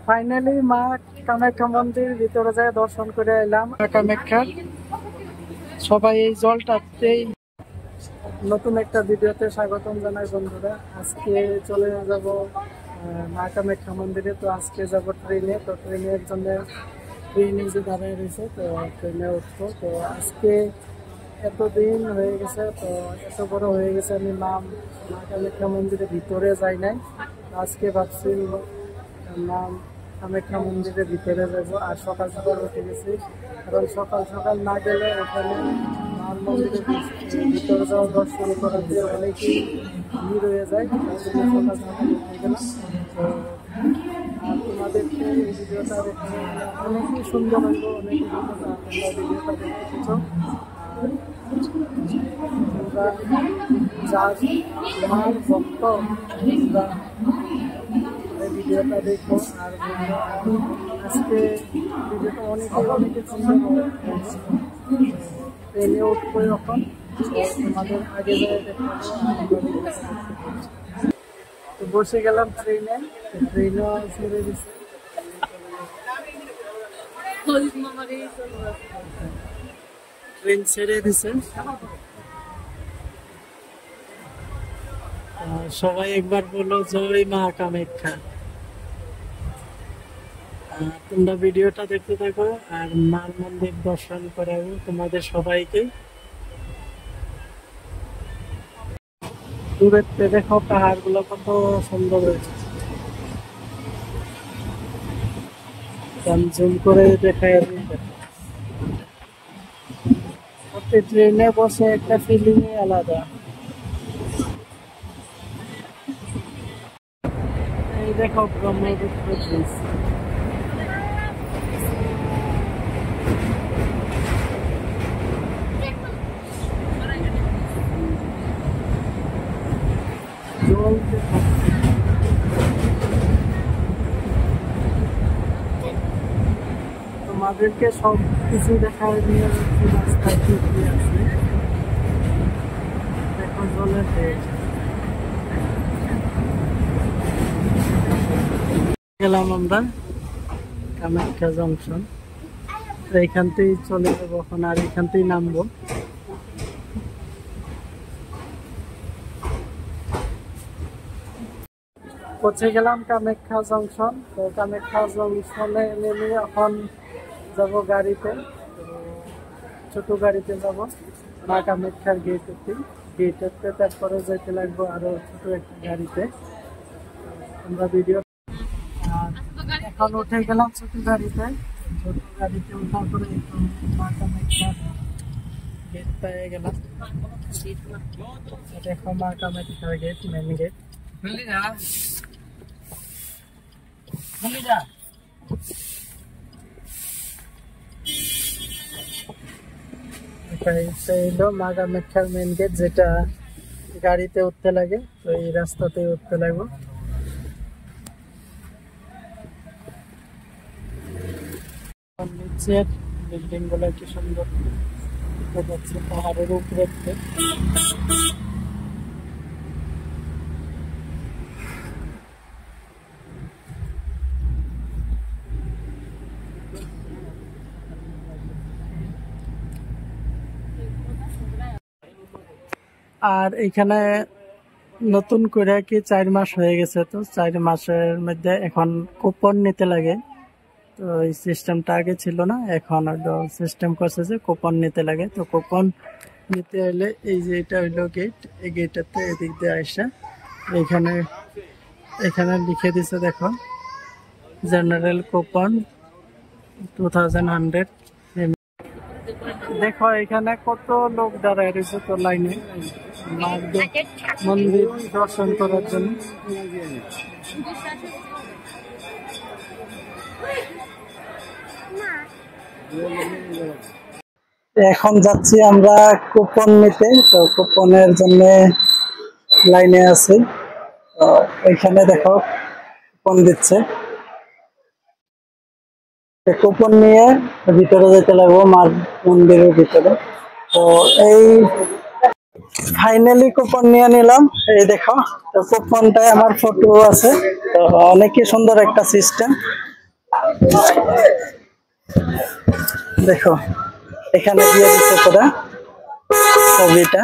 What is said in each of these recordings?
Finally মা কামাখ্যা মন্দির ভিতরে যায় দর্শন করে এলাম। কামাখ্যা সবাই এই জলটাতেই নতুন একটা ভিডিওতে স্বাগতম জানাই বন্ধুরা। আজকে চলে যাব মা কামাখ্যা মন্দিরে। তো আজকে যাব ট্রেনে। তো ট্রেনের জন্য ট্রেনে যে দাঁড়ায় রয়েছে, তো ট্রেনে উঠবো। তো আজকে এতদিন হয়ে গেছে, তো এত বড় হয়ে গেছে আমি মা কামাখ্যা মন্দিরের ভিতরে যাই নাই। আজকে ভাবছি মা কামাখ্যা মন্দিরের ভিতরে যাবো। আর সকাল সকাল উঠে গেছি, কারণ সকাল সকাল না গেলে ওখানে মার মন্দিরের ভিতরে যাওয়া দর্শন করাতে অনেকেই ভিড় হয়ে যায়। তার জন্য সকাল সকাল উঠে গেলাম। তো আর তোমাদেরকে এই ভিডিওটা দেখে অনেকই সুন্দর হইব, অনেকই সুন্দর তোমরা ভিডিওটা দেখতেছ। তোমরা যার মার ভক্ত তোমরা ভিডিওটা দেখো। আর আজকে ভিডিওটা অনেকে সুন্দর ট্রেনে উঠবো যখন, তোমাদের আগে যায় দেখাবো। তো বসে গেলাম ট্রেনে, ট্রেনও ছেড়ে দিচ্ছে। ট্রেন ছেড়ে দিছে, সবাই একবার বলো জয় মা কামাখ্যা। তোমরা ভিডিওটা দেখতে থাকো আর মার মন্দির দর্শন করাবো তোমাদের সবাইকে। দূরের দেখো পাহাড় গুলো কত সুন্দর হয়েছে, জুম করে দেখায়। ট্রেনে বসে একটা ফিলিংই আলাদা। এই দেখো ব্রহ্মপুত্র ব্রিজ। জল দেখো, তোমাদেরকে সব কিছু দেখায় নিয়ে যাচ্ছি রাস্তায় কি কি আছে। দেখো জলের গেলাম আমরা কামাখ্যা জংশন। এইখান থেকেই চলে যাবো এখন, আর এখান থেকেই নামবো। পৌঁছে গেলাম কামাখ্যা জংশন। তো কামাখ্যা জংশনে নেমে এখন যাব গাড়িতে, ছোট গাড়িতে যাব মা কামাখ্যার গেটেতে। তারপরে যেতে লাগবো আরো ছোট একটা গাড়িতে। আমরা ভিডিও এখন উঠে গেলাম ছোট গাড়িতে। ছোট গাড়িতে ওঠার পরে একটু মা কামাখ্যার গেট পেয়ে গেলাম। দেখো মা কামাখ্যার গেট, মেন গেট। মা কামাখ্যার মেন গেট, যেটা গাড়িতে উঠতে লাগে। তো এই রাস্তাতে উঠতে লাগবে। নিচের বিল্ডিং গুলো কি সুন্দর দেখা যাচ্ছে পাহাড়ের উপরে। আর এখানে নতুন করে কি 4 মাস হয়ে গেছে, তো 4 মাসের মধ্যে এখন কুপন নিতে লাগে। তো এই সিস্টেমটা আগে ছিল না, এখন সিস্টেম করছে যে কুপন নিতে লাগে। তো কুপন নিতে হলে এই যে এটা হইলো গেট, এই গেটটাতে এদিক দিয়ে আসা এখানে লিখে দিছে দেখো জেনারেল কুপন 2100। দেখো এখানে কত লোক দাঁড়ায় রয়েছে তো লাইনে মন্দির দর্শন করার জন্য। এখন যাচ্ছি আমরা কুপন নিতে। তো কুপনের জন্য লাইনে আছি। তো এখানে দেখো কুপন দিচ্ছে। কুপন নিয়ে ভিতরে যেতে লাগবো মার মন্দিরের ভিতরে। তো এই ফাইনালি কুপন নিয়ে নিলাম। এই দেখো, তো কুপনটায় আমার ফটো আছে। তো অনেকই সুন্দর একটা সিস্টেম। দেখো এখানে দিয়ে দিচ্ছে তোরা ছবিটা।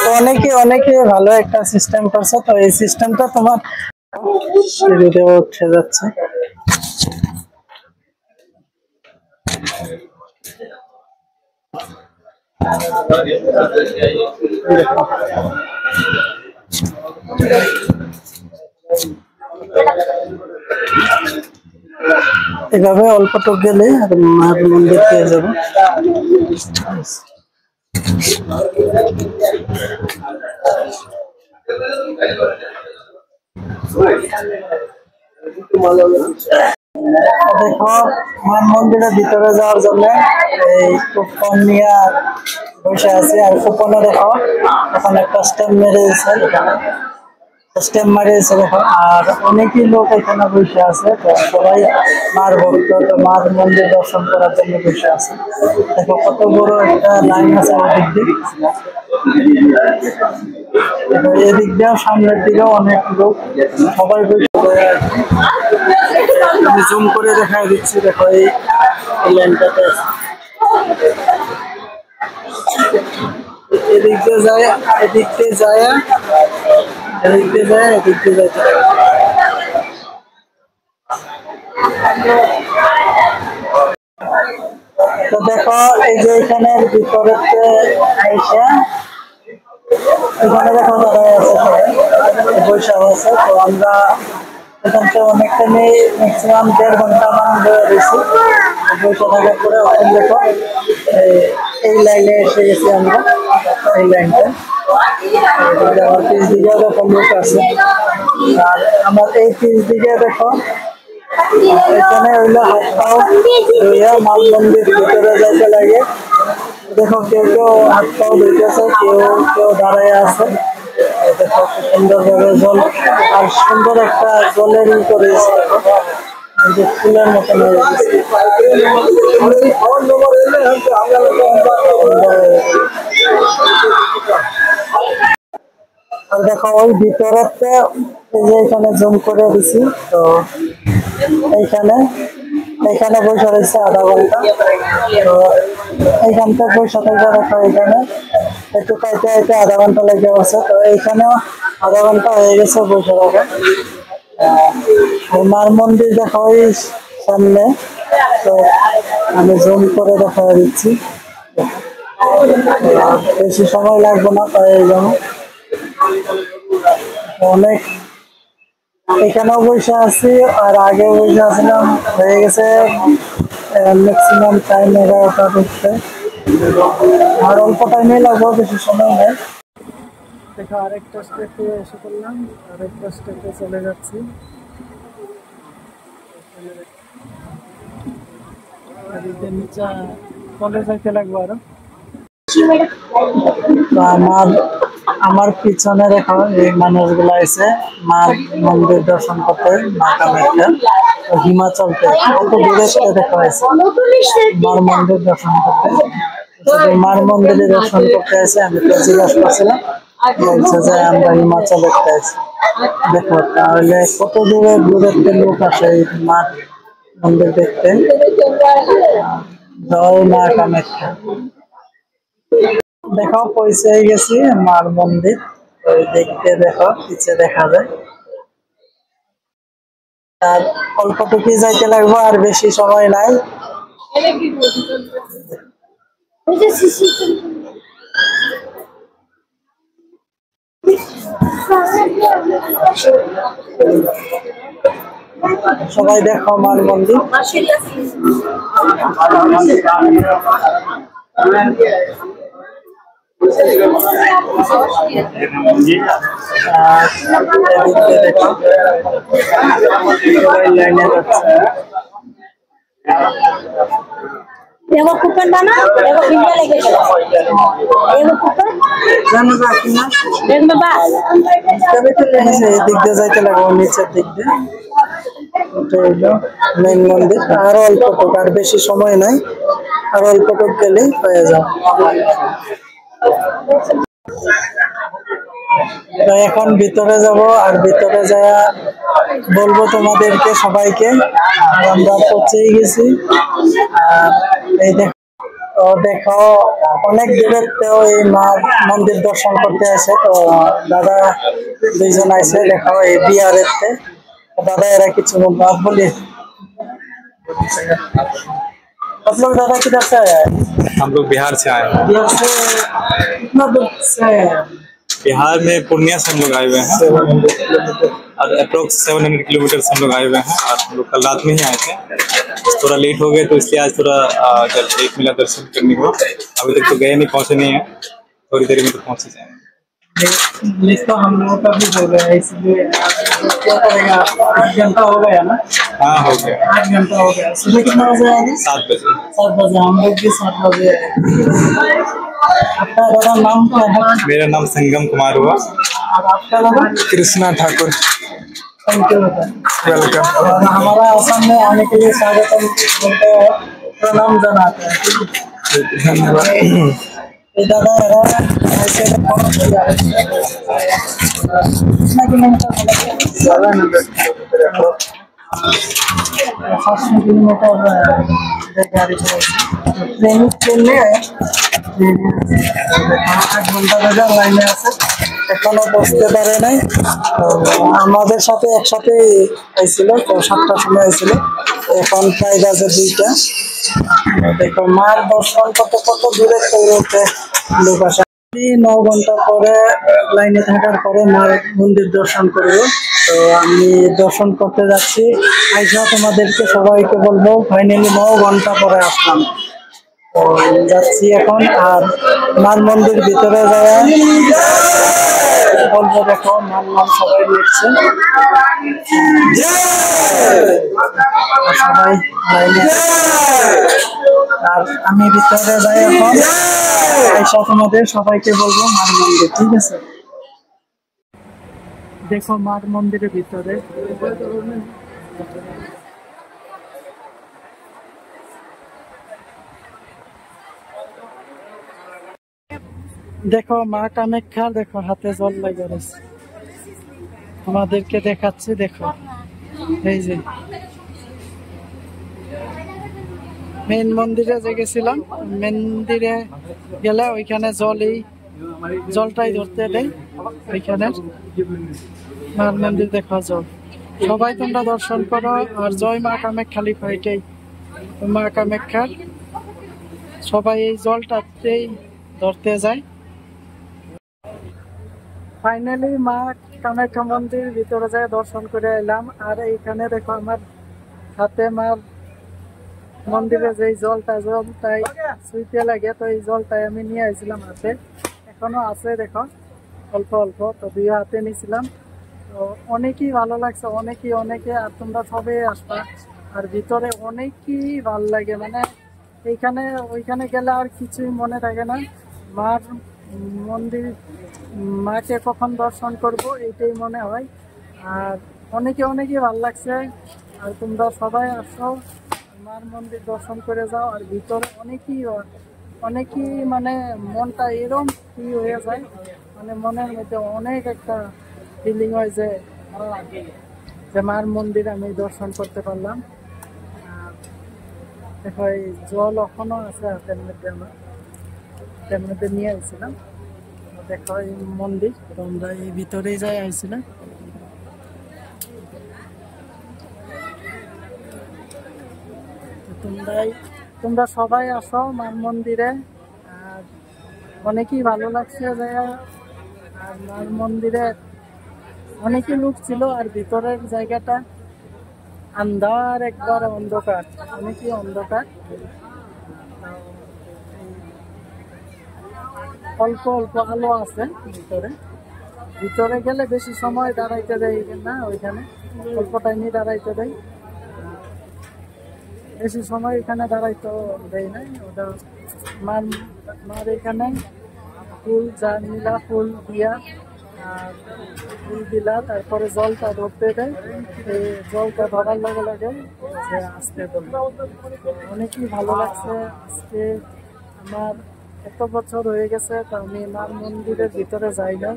তো অনেকে ভালো একটা সিস্টেম করছে। তো এই সিস্টেমটা তোমার সিঁড়িতে উঠে যাচ্ছে। এভাবে অল্পটুক গেলে আর মায়ের মন্দির পেয়ে যাবো। দেখো মার মন্দিরের ভিতরে যাওয়ার জন্য এই কুপন নিয়ে বসে আছে। আর কুপনে দেখো এখন একটা স্টেপ মেরেছে, স্টেপ মারিয়েছে দেখো। আর অনেকই লোক এখানে বসে আছে। তো সবাই মার ভক্ত, তো মার মন্দির দর্শন করার জন্য বসে আছে। দেখো কত বড় একটা লাইন আছে ওদিক দিয়ে। এদিক দিয়েও সামনের দিকেও অনেক লোক, সবাই বসে। আমি জুম করে দেখা দিচ্ছি। দেখো এই লাইনটাতে এদিক দিয়ে যায়, এদিক দিয়ে যায়, এদিক দিয়ে যায়, এদিক দিয়ে যাইতে। তো দেখো এই যে এখানের ভিতরে আইসা এখানে দেখো দাঁড়ায় আছে, বৈশাখ আছে। তো আমরা এখান থেকে অনেকটা নেই, ম্যাক্সিমাম 1.5 ঘন্টা মান ধরে রয়েছি বৈশাখ থাকার পরে। এখন দেখো এই লাইনে এসে গেছি আমরা, এই লাইনটা। আমার পিছ দিকেও দেখো লোক আছে। আর আমার এই পিছ দিকে দেখো এখানে হইলো হাত পাও ধুইয়া মাল মন্দির ভিতরে যাইতে লাগে। দেখো কেউ হাত পাও ধুইতেছে, কেউ দাঁড়ায় আছে। দেখো সুন্দর ভাবে জল, আর সুন্দর একটা জলের করেছে, ফুলের মতন হয়ে গেছে। আর দেখো ওই ভিতরতে যে এখানে জুম করে দিছি। তো এইখানে বসে রয়েছে আধা ঘন্টা। তো এইখান থেকে বসে থাকবে দেখো, এখানে একটু খাইতে খাইতে আধা ঘন্টা লেগে গেছে। তো এইখানেও আধা ঘন্টা হয়ে গেছে বসে থাকা। মার মন্দির দেখো ওই সামনে। তো আমি জুম করে দেখা দিচ্ছি, বেশি সময় লাগবে না। তাই এই জন্য অনেক এখানেও বসে আছি, আর আগে বসে আসলাম, হয়ে গেছে ম্যাক্সিমাম টাইম 11টা ঢুকতে। আর অল্প টাইমে লাগবে, বেশি সময় নেই। দেখো আরেকটা স্টেপে এসে করলাম, আরেকটা স্টেপে চলে যাচ্ছি। নিচে কলেজ যাইতে লাগবে আরো। আমার পিছনে দেখো এই মানুষগুলো আছে মার মন্দির দর্শন করতে, মা কামাখ্যা হিমাচলতে কত দূরে দেখা হয়েছে মার মন্দির দর্শন করতে। মার মন্দিরে দর্শন করতে আছে। আমি তো জিজ্ঞাসা করছিলাম, বলছে যে আমরা হিমাচল দেখতে আছি। দেখো তাহলে কত দূরের লোক আসে এই মার মন্দির দেখতে। জয় মা কামাখ্যা। দেখো পৌঁছে গেছি মার মন্দির। দেখতে দেখো পিছে দেখা যায়। আর অল্পটুকু যাইতে লাগবে, আর বেশি সময় নাই। সবাই দেখো মার মন্দির। एगो कुकर बना, एगो भिंडा लेके चलो, एगो कुकर জানো বাকি না एक में बस তবে তো নিচে দিক দিয়ে যাইতে লাগবে, নিচের দিক দিয়ে। এটা হলো মেইন মন্দির। আর অল্পটুক, আর বেশি সময় নাই, আর অল্পটুক গেলেই পেয়ে যাও। তো এখন ভিতরে যাব, আর ভিতরে যাওয়া বলবো তোমাদেরকে সবাইকে। আর আমরা পৌঁছেই গেছি। আর এই দেখো, তো দেখো অনেক দূরের তো এই মার মন্দির দর্শন করতে আসে। তো দাদা দুইজন আছে, দেখো এই বিহারের দাদা, এরা কিছু বলবো आप बोलिए। आप लोग दादा किधर से आए हैं? हम लोग बिहार से आए हैं। बिहार से कितना दूर से आए हैं? बिहार में पूर्णिया से हम लोग आए हुए हैं और अप्रोक्स 700 किलोमीटर से हम लोग आए हुए हैं। और हम लोग कल रात में ही आए थे, थोड़ा लेट हो गए तो इसलिए आज थोड़ा जब लेट मिला दर्शन करने को। अभी तक तो गए नहीं, पहुंचे नहीं है, थोड़ी देर में तो पहुंच ही जाएंगे। लिस्ट तो हम लोगों का भी हो गया है, इसलिए क्या करेगा, 8 घंटा हो गया ना? हाँ हो गया, 8 घंटा हो गया। सुबह कितना बजे आए थे? 7 बजे। 7 बजे, हम लोग भी 7 बजे आए। आपका दादा नाम क्या है? मेरा नाम संगम कुमार हुआ। और आपका दादा? कृष्णा ठाकुर। थैंक यू दादा। वेलकम। और हमारा आसाम में आने के लिए स्वागतम बोलते हैं, प्रणाम जनाते हैं। धन्यवाद। ये दादा ऐसे कितना किलोमीटर 500 किलोमीटर गाड़ी से ट्रेन में 8 ঘন্টা ধরে লাইনে আছে, এখনো বসতে পারে নাই। তো আমাদের সাথে একসাথে আইছিল, তো 7টার সময় আইছিল, এখন প্রায় বাজে 2টা। দেখো মার দর্শন কত কত দূরে তৈরতে লোক আসে। 9 ঘন্টা পরে লাইনে থাকার পরে মার মন্দির দর্শন করব। তো আমি দর্শন করতে যাচ্ছি। আইসা তোমাদেরকে সবাইকে বলবো, ফাইনালি 9 ঘন্টা পরে আসলাম। তো যাচ্ছি এখন। আর মার মন্দির ভিতরে যায় বলবো, দেখো মার নাম সবাই লিখছে, সবাই লাইনে। আর আমি ভিতরে যাই এখন, আইসা তোমাদের সবাইকে বলবো মার মন্দির, ঠিক আছে? দেখো মার মন্দিরের ভিতরে দেখো মা কামাখ্যা, দেখো হাতে জল লাগে রয়েছে, তোমাদেরকে দেখাচ্ছি। দেখো এই যে মেন মন্দিরে যে গেছিলাম, মন্দিরে গেলে ওইখানে জলটাই ধরতে দেয় ওইখানে মার মন্দির। দেখা জল, সবাই তোমরা দর্শন করো। আর জয় মা কামাখ্যা লিখো, এটাই মা কামাখ্যার। সবাই এই জলটাতেই ধরতে যায়। ফাইনালি মা কামাখ্যা মন্দির ভিতরে যায় দর্শন করে এলাম। আর এইখানে দেখো আমার হাতে মার মন্দিরে যে জলটাই সুইতে লাগে, তো এই জলটাই আমি নিয়ে আসছিলাম হাতে, এখনো আছে দেখো অল্প অল্প। তো 2 হাতে নিয়েছিলাম। তো অনেকই ভালো লাগছে, অনেকে। আর তোমরা সবাই আসবা। আর ভিতরে অনেকই ভালো লাগে, মানে ওইখানে গেলে আর কিছুই মনে থাকে না। মার মন্দির, মাকে কখন দর্শন করব এইটাই মনে হয়। আর অনেকই ভালো লাগছে। আর তোমরা সবাই আসো, মার মন্দির দর্শন করে যাও। আর ভিতরে অনেকই মানে মনটা এরকম ফ্রি হয়ে যায়, মানে মনের মধ্যে অনেক একটা ফিলিং হয় যে মার মন্দির আমি দর্শন করতে পারলাম। আর দেখো এই জল এখনো আছে হাতের মধ্যে, আমার হাতের মধ্যে নিয়ে আসছিলাম। দেখো এই মন্দির, তোমরা এই ভিতরেই যাই আইছিলাম। তোমরা সবাই আসো মার মন্দিরে। আর অনেকই ভালো লাগছে যে, আর মার মন্দিরে অনেকই লোক ছিল। আর ভিতরের জায়গাটা আন্ধার, একবার অন্ধকার, অনেকই অন্ধকার। অল্প আলো আছে ভিতরে গেলে বেশি সময় দাঁড়াইতে দেয় না, ওইখানে অল্প টাইমে দাঁড়াইতে দেয়, বেশি সময় এখানে দাঁড়াইতে দেয় না। ওটা মার এখানে ফুল নিলা, ফুল দিয়া আর ফুল দিলা, তারপরে জলটা ধরতে দেয়। এই জলটা ধরার লগে লগে আসতে দেবে। অনেকই ভালো লাগছে। আজকে আমার এত বছর হয়ে গেছে, তো আমি মার মন্দিরের ভিতরে যাই না,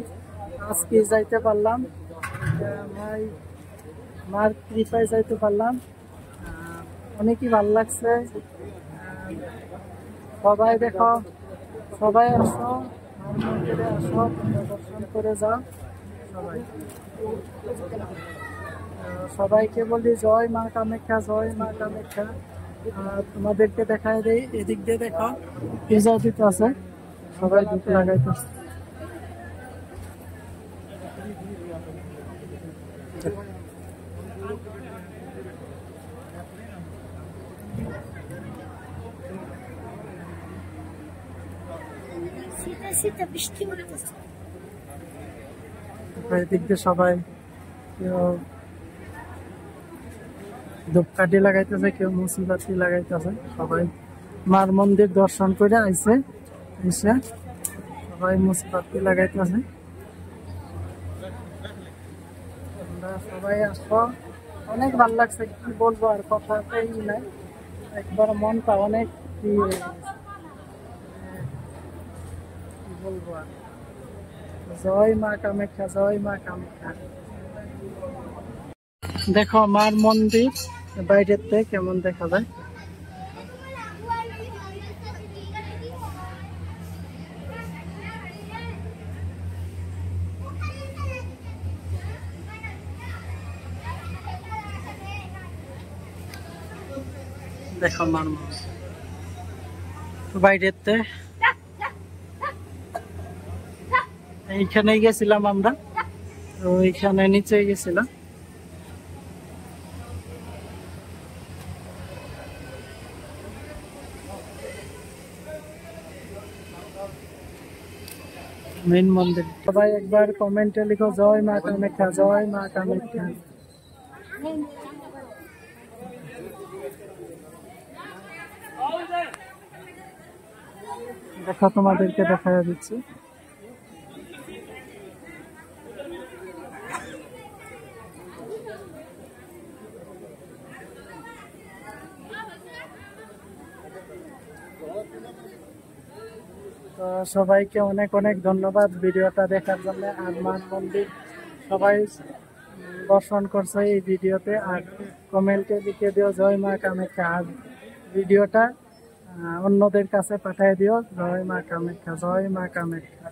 আজকে যাইতে পারলাম। আমার মার কৃপায় যাইতে পারলাম, অনেকই ভালো লাগছে। সবাই দেখো, সবাই আসো, মার মন্দিরে আসো, তোমরা দর্শন করে যাও সবাই। সবাইকে বলি জয় মা কামাখ্যা, জয় মা কামাখ্যা। তোমাদেরকে দেখায় দেই, এদিক দিয়ে দেখো পূজা দিতে আছে, সবাই ধূপ লাগাইতেছে। শীতে শীতে বৃষ্টি পড়তেছে। এদিক দিয়ে সবাই কেউ ধূপকাঠি লাগাইতেছে, কেউ মুসিবাতি লাগাইতেছে। সবাই মার মন্দির দর্শন করে আইছে, এসে সবাই মুসিবাতি লাগাইতেছে। আমরা সবাই আসবো, অনেক ভালো লাগছে, কি বলবো আর কথাতেই নাই, একবার মনটা অনেক কি বলবো আর। জয় মা কামাখ্যা, জয় মা কামাখ্যা। দেখো মার মন্দির বাইরের থেকে কেমন দেখা যায়। দেখো মার মন্দির বাইরের থেকে, এইখানেই গেছিলাম আমরা, তো এইখানে নিচে গেছিলাম। মেন মন্দির। সবাই একবার কমেন্টে লিখো জয় মা কামাখ্যা, জয় মা কামাখ্যা। দেখো তোমাদেরকে দেখা দিচ্ছি। তো সবাইকে অনেক অনেক ধন্যবাদ ভিডিওটা দেখার জন্য। আর মার মন্দির সবাই দর্শন করছে এই ভিডিওতে, আর কমেন্টে লিখে দিও জয় মা কামাখ্যা। আর ভিডিওটা অন্যদের কাছে পাঠিয়ে দিও, জয় মা কামাখ্যা, জয় মা কামাখ্যা।